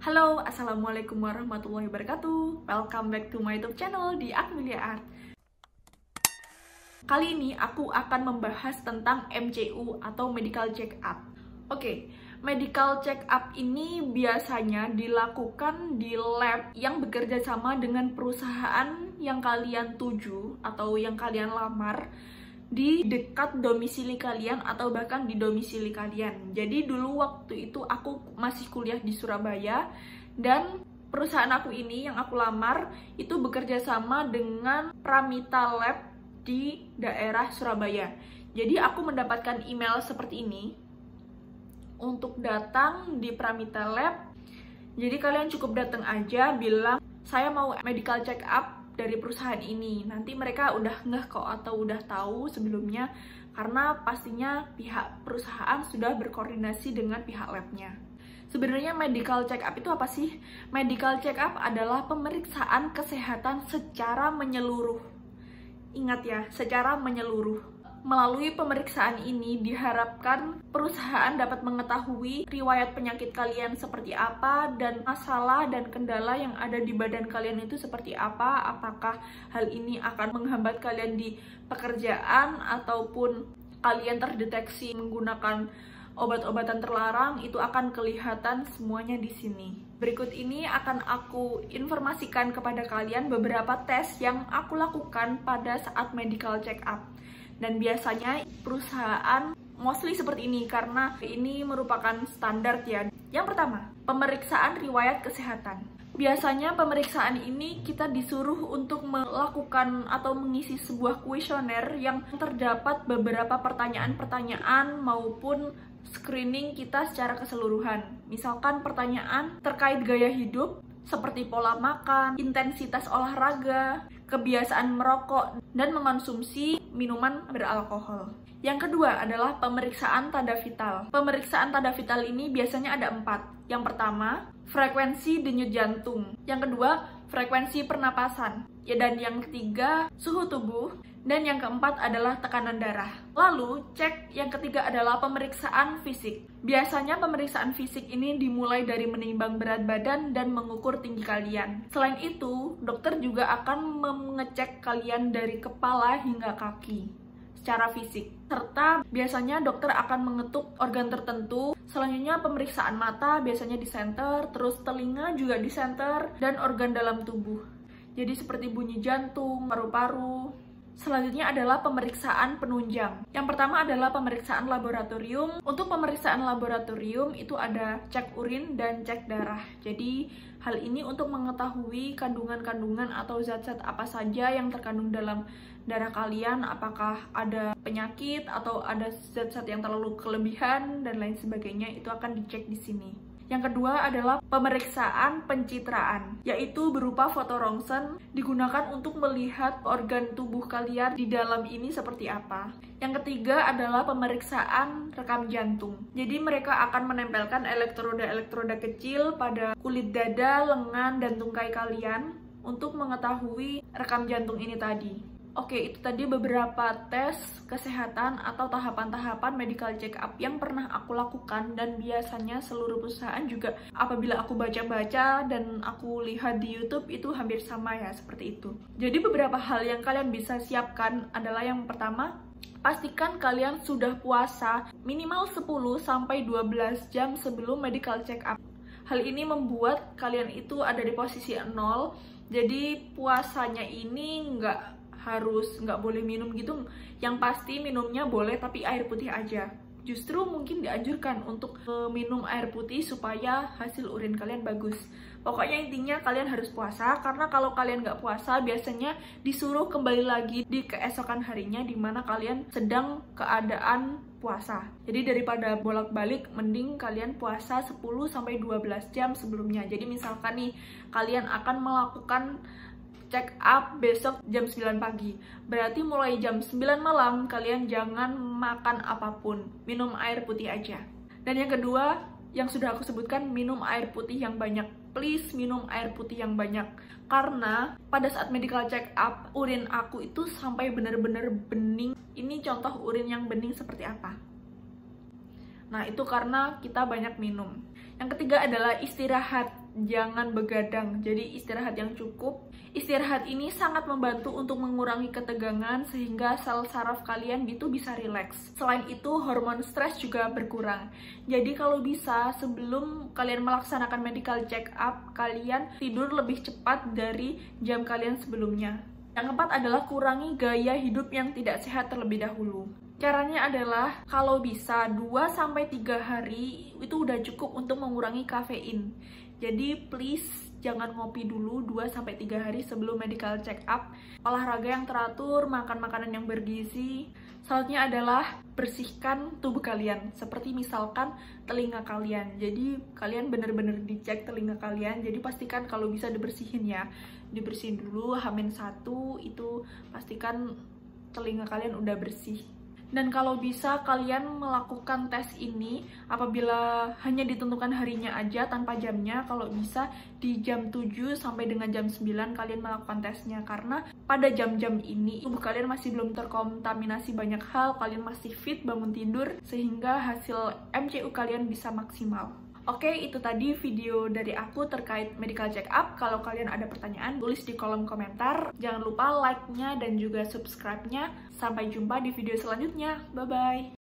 Halo, assalamualaikum warahmatullahi wabarakatuh. Welcome back to my YouTube channel di Akmilia Art. Kali ini aku akan membahas tentang MCU atau medical check up. Oke, medical check up ini biasanya dilakukan di lab yang bekerja sama dengan perusahaan yang kalian tuju atau yang kalian lamar di dekat domisili kalian atau bahkan di domisili kalian. Jadi dulu waktu itu aku masih kuliah di Surabaya dan perusahaan aku ini yang aku lamar itu bekerja sama dengan Pramita Lab di daerah Surabaya. Jadi aku mendapatkan email seperti ini untuk datang di Pramita Lab. Jadi kalian cukup datang aja bilang saya mau medical check up dari perusahaan ini. Nanti mereka udah ngeh kok atau udah tahu sebelumnya karena pastinya pihak perusahaan sudah berkoordinasi dengan pihak labnya. Sebenarnya medical check up itu apa sih? Medical check up adalah pemeriksaan kesehatan secara menyeluruh. Ingat ya, secara menyeluruh. Melalui pemeriksaan ini diharapkan perusahaan dapat mengetahui riwayat penyakit kalian seperti apa dan masalah dan kendala yang ada di badan kalian itu seperti apa. Apakah hal ini akan menghambat kalian di pekerjaan ataupun kalian terdeteksi menggunakan obat-obatan terlarang, itu akan kelihatan semuanya di sini. Berikut ini akan aku informasikan kepada kalian beberapa tes yang aku lakukan pada saat medical check up. Dan biasanya perusahaan mostly seperti ini karena ini merupakan standar ya. Yang pertama, pemeriksaan riwayat kesehatan. Biasanya pemeriksaan ini kita disuruh untuk melakukan atau mengisi sebuah kuesioner yang terdapat beberapa pertanyaan-pertanyaan maupun screening kita secara keseluruhan. Misalkan pertanyaan terkait gaya hidup, seperti pola makan, intensitas olahraga, kebiasaan merokok, dan mengonsumsi minuman beralkohol. Yang kedua adalah pemeriksaan tanda vital. Pemeriksaan tanda vital ini biasanya ada 4. Yang pertama, frekuensi denyut jantung. Yang kedua, frekuensi pernapasan. Ya, dan yang ketiga, suhu tubuh. Dan yang keempat adalah tekanan darah. Lalu, cek yang ketiga adalah pemeriksaan fisik. Biasanya pemeriksaan fisik ini dimulai dari menimbang berat badan dan mengukur tinggi kalian. Selain itu, dokter juga akan mengecek kalian dari kepala hingga kaki secara fisik. Serta biasanya dokter akan mengetuk organ tertentu. Selanjutnya pemeriksaan mata biasanya di center, terus telinga juga di center, dan organ dalam tubuh. Jadi seperti bunyi jantung, paru-paru. Selanjutnya adalah pemeriksaan penunjang. Yang pertama adalah pemeriksaan laboratorium. Untuk pemeriksaan laboratorium itu ada cek urin dan cek darah. Jadi hal ini untuk mengetahui kandungan-kandungan atau zat-zat apa saja yang terkandung dalam darah kalian, apakah ada penyakit atau ada zat-zat yang terlalu kelebihan dan lain sebagainya, itu akan dicek di sini. Yang kedua adalah pemeriksaan pencitraan, yaitu berupa foto rongsen digunakan untuk melihat organ tubuh kalian di dalam ini seperti apa. Yang ketiga adalah pemeriksaan rekam jantung. Jadi mereka akan menempelkan elektroda-elektroda kecil pada kulit dada, lengan, dan tungkai kalian untuk mengetahui rekam jantung ini tadi. Oke, itu tadi beberapa tes kesehatan atau tahapan-tahapan medical check up yang pernah aku lakukan, dan biasanya seluruh perusahaan juga apabila aku baca-baca dan aku lihat di YouTube itu hampir sama ya, seperti itu. Jadi beberapa hal yang kalian bisa siapkan adalah yang pertama, pastikan kalian sudah puasa minimal 10-12 jam sebelum medical check up. Hal ini membuat kalian itu ada di posisi 0, jadi puasanya ini nggak boleh minum gitu. Yang pasti minumnya boleh tapi air putih aja. Justru mungkin dianjurkan untuk minum air putih supaya hasil urin kalian bagus. Pokoknya intinya kalian harus puasa, karena kalau kalian nggak puasa biasanya disuruh kembali lagi di keesokan harinya dimana kalian sedang keadaan puasa. Jadi daripada bolak-balik, mending kalian puasa 10-12 jam sebelumnya. Jadi misalkan nih kalian akan melakukan check up besok jam 9 pagi. Berarti mulai jam 9 malam kalian jangan makan apapun. Minum air putih aja. Dan yang kedua, yang sudah aku sebutkan, minum air putih yang banyak. Please minum air putih yang banyak. Karena pada saat medical check up, urin aku itu sampai bener-bener bening. Ini contoh urin yang bening seperti apa. Nah, itu karena kita banyak minum. Yang ketiga adalah istirahat. jangan begadang. Jadi istirahat yang cukup. Istirahat ini sangat membantu untuk mengurangi ketegangan sehingga sel saraf kalian itu bisa rileks. Selain itu, hormon stres juga berkurang. Jadi kalau bisa, sebelum kalian melaksanakan medical check up, kalian tidur lebih cepat dari jam kalian sebelumnya. Yang keempat adalah kurangi gaya hidup yang tidak sehat terlebih dahulu. Caranya adalah kalau bisa 2-3 hari itu udah cukup untuk mengurangi kafein. Jadi please jangan ngopi dulu 2-3 hari sebelum medical check up. Olahraga yang teratur, makan makanan yang bergizi. Salatnya adalah bersihkan tubuh kalian, seperti misalkan telinga kalian. Jadi kalian bener-bener dicek telinga kalian, jadi pastikan kalau bisa dibersihin ya. Dibersihin dulu, H-1 itu pastikan telinga kalian udah bersih. Dan kalau bisa kalian melakukan tes ini apabila hanya ditentukan harinya aja tanpa jamnya, kalau bisa di jam 7 sampai dengan jam 9 kalian melakukan tesnya, karena pada jam-jam ini tubuh kalian masih belum terkontaminasi banyak hal, kalian masih fit bangun tidur sehingga hasil MCU kalian bisa maksimal. Oke, itu tadi video dari aku terkait medical check up. Kalau kalian ada pertanyaan, tulis di kolom komentar. Jangan lupa like-nya dan juga subscribe-nya. Sampai jumpa di video selanjutnya. Bye-bye!